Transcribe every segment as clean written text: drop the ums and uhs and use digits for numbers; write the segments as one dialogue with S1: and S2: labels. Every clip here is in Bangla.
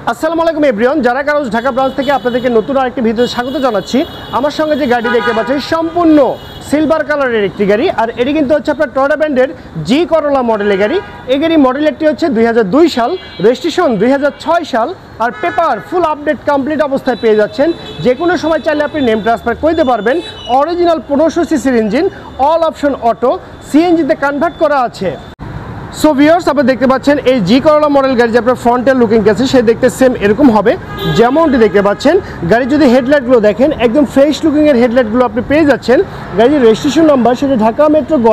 S1: আসসালামু আলাইকুম এভরিওয়ান, যারা কারোজ ঢাকা ব্রাঞ্চ থেকে আপনাদেরকে নতুন আরেকটি ভিডিওতে স্বাগত জানাচ্ছি। আমার সঙ্গে যে গাড়ি দেখতে পাচ্ছেন সম্পূর্ণ সিলভার কালারের একটি গাড়ি, আর এটি কিন্তু হচ্ছে আপনার টয়োটা ব্র্যান্ডের জি করোলা মডেলের গাড়ি। এই গাড়ি মডেলেরটি হচ্ছে 2002 সাল, রেজিস্ট্রেশন 2006 সাল, আর পেপার ফুল আপডেট কমপ্লিট অবস্থায় পেয়ে যাচ্ছেন। যে কোনো সময় চাইলে আপনি নেম ট্রান্সফার করতে পারবেন। অরিজিনাল 1500 সিসির ইঞ্জিন, অল অপশন অটো, সিএনজিতে কনভার্ট করা আছে। সো ভিউয়ার্স, আপনারা দেখতে পাচ্ছেন এই জি করোলা মডেল গাড়ি যে আপনার ফ্রন্টের লুকিং আছে সে দেখতে সেম এরকম হবে যেমনটি দেখতে পাচ্ছেন। গাড়ির যদি হেডলাইটগুলো দেখেন একদম ফ্রেশ লুকিংয়ের হেডলাইটগুলো আপনি পেয়ে যাচ্ছেন। গাড়ির রেজিস্ট্রেশন নাম্বার সেটা ঢাকা মেট্রো গ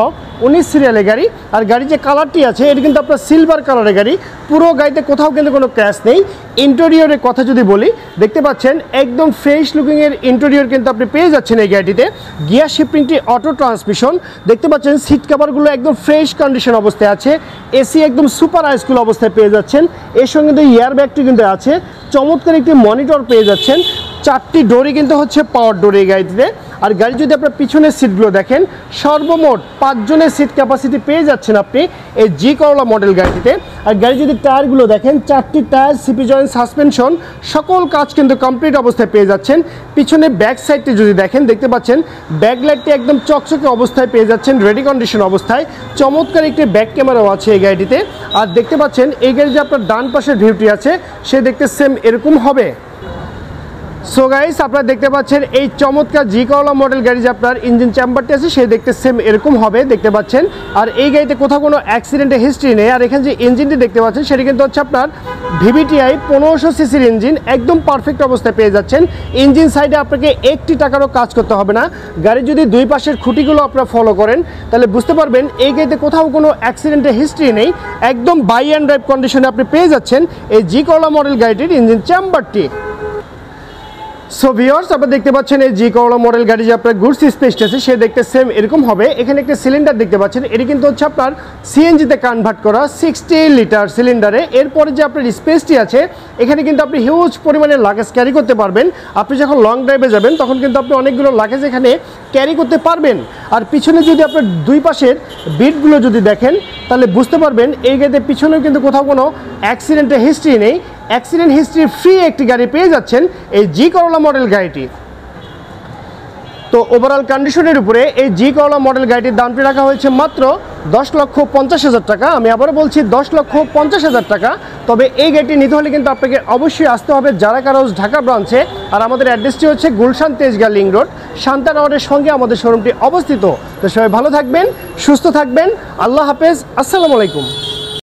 S1: 19 সিরিয়ালের গাড়ি। আর গাড়ির যে কালারটি আছে এটি কিন্তু আপনার সিলভার কালারের গাড়ি। পুরো গাড়িতে কোথাও কিন্তু কোনো ক্র্যাশ নেই। ইন্টেরিয়রের কথা যদি বলি, দেখতে পাচ্ছেন একদম ফ্রেশ লুকিংয়ের ইন্টেরিয়র কিন্তু আপনি পেয়ে যাচ্ছেন এই গাড়িটিতে। গিয়ার শিফটিংটি অটো ট্রান্সমিশন, দেখতে পাচ্ছেন সিট কভারগুলো একদম ফ্রেশ কন্ডিশন অবস্থায় আছে। এসি একদম সুপার হাইস্কুল অবস্থায় পেয়ে যাচ্ছেন। এর সঙ্গে কিন্তু এয়ার ব্যাগটি কিন্তু আছে। চমৎকার একটি মনিটর পেয়ে যাচ্ছেন। 4টি ডোরই কিন্তু হচ্ছে পাওয়ার ডোর এই গাড়িটিতে। আর গাড়ি যদি আপনার পিছনের সিটগুলো দেখেন, সর্বমোট 5 জনের সিট ক্যাপাসিটি পেয়ে যাচ্ছেন আপনি এই জি করোলা মডেল গাড়িটিতে। আর গাড়ি যদি টায়ারগুলো দেখেন, 4টি টায়ার, সিপি জয়েন্ট, সাসপেনশন সকল কাজ কিন্তু কমপ্লিট অবস্থায় পেয়ে যাচ্ছেন। পিছনে ব্যাক সাইডটি যদি দেখেন, দেখতে পাচ্ছেন ব্যাক লাইটটি একদম চকচকে অবস্থায় পেয়ে যাচ্ছেন, রেডি কন্ডিশন অবস্থায়। চমৎকার একটি ব্যাক ক্যামেরাও আছে এই গাড়িটিতে। আর দেখতে পাচ্ছেন এই গাড়ি যে আপনার ডান পাশের ভিউটি আছে সে দেখতে সেম এরকম হবে। সো গাইস, আপনারা দেখতে পাচ্ছেন এই চমৎকার জি করোলা মডেল গাড়ি যে আপনার ইঞ্জিন চেম্বারটি আছে সে দেখতে সেম এরকম হবে, দেখতে পাচ্ছেন। আর এই গাড়িতে কোথাও কোনো অ্যাক্সিডেন্টের হিস্ট্রি নেই। আর এখানে যে ইঞ্জিনটি দেখতে পাচ্ছেন সেটি কিন্তু হচ্ছে আপনার ভিভিটিআই 1500 সিসির ইঞ্জিন, একদম পারফেক্ট অবস্থায় পেয়ে যাচ্ছেন। ইঞ্জিন সাইডে আপনাকে 1টি টাকারও কাজ করতে হবে না। গাড়ির যদি দুই পাশের খুঁটিগুলো আপনারা ফলো করেন তাহলে বুঝতে পারবেন এই গাড়িতে কোথাও কোনো অ্যাক্সিডেন্টের হিস্ট্রি নেই। একদম বাই অ্যান্ড ড্রাইভ কন্ডিশনে আপনি পেয়ে যাচ্ছেন এই জি করোলা মডেল গাড়িটির ইঞ্জিন চেম্বারটি। সো ভিউয়ার্স, আপনারা দেখতে পাচ্ছেন এই জি করোলা মডেল গাড়ি যে আপনার গুডস স্পেসটি আছে সে দেখতে সেম এরকম হবে। এখানে একটা সিলিন্ডার দেখতে পাচ্ছেন, এটি কিন্তু হচ্ছে আপনার সিএনজিতে কনভার্ট করা 60 লিটার সিলিন্ডারে। এরপরে যে আপনার স্পেসটি আছে এখানে কিন্তু আপনি হিউজ পরিমাণে লাগেজ ক্যারি করতে পারবেন। আপনি যখন লং ড্রাইভে যাবেন তখন কিন্তু আপনি অনেকগুলো লাগেজ এখানে ক্যারি করতে পারবেন। আর পিছনে যদি আপনার দুই পাশের বিটগুলো যদি দেখেন তাহলে বুঝতে পারবেন এই গাড়িতে পিছনেও কিন্তু কোথাও কোনো অ্যাক্সিডেন্টের হিস্ট্রি নেই। অ্যাক্সিডেন্ট হিস্ট্রি ফ্রি একটি গাড়ি পেয়ে যাচ্ছেন এই জি করোলা মডেল গাড়িটি। তো ওভারঅল কন্ডিশনের উপরে এই জি করোলা মডেল গাড়িটির দামটি রাখা হয়েছে মাত্র 10,50,000 টাকা। আমি আবারও বলছি 10,50,000 টাকা। তবে এই গাড়িটি নিতে হলে কিন্তু আপনাকে অবশ্যই আসতে হবে যারা কারোজ ঢাকা ব্রাঞ্চে। আর আমাদের অ্যাড্রেসটি হচ্ছে গুলশান তেজগাঁ লিংক রোড, শান্তা টাওয়ারের সঙ্গে আমাদের শোরুমটি অবস্থিত। তো সবাই ভালো থাকবেন, সুস্থ থাকবেন, আল্লাহ হাফেজ, আসসালামু আলাইকুম।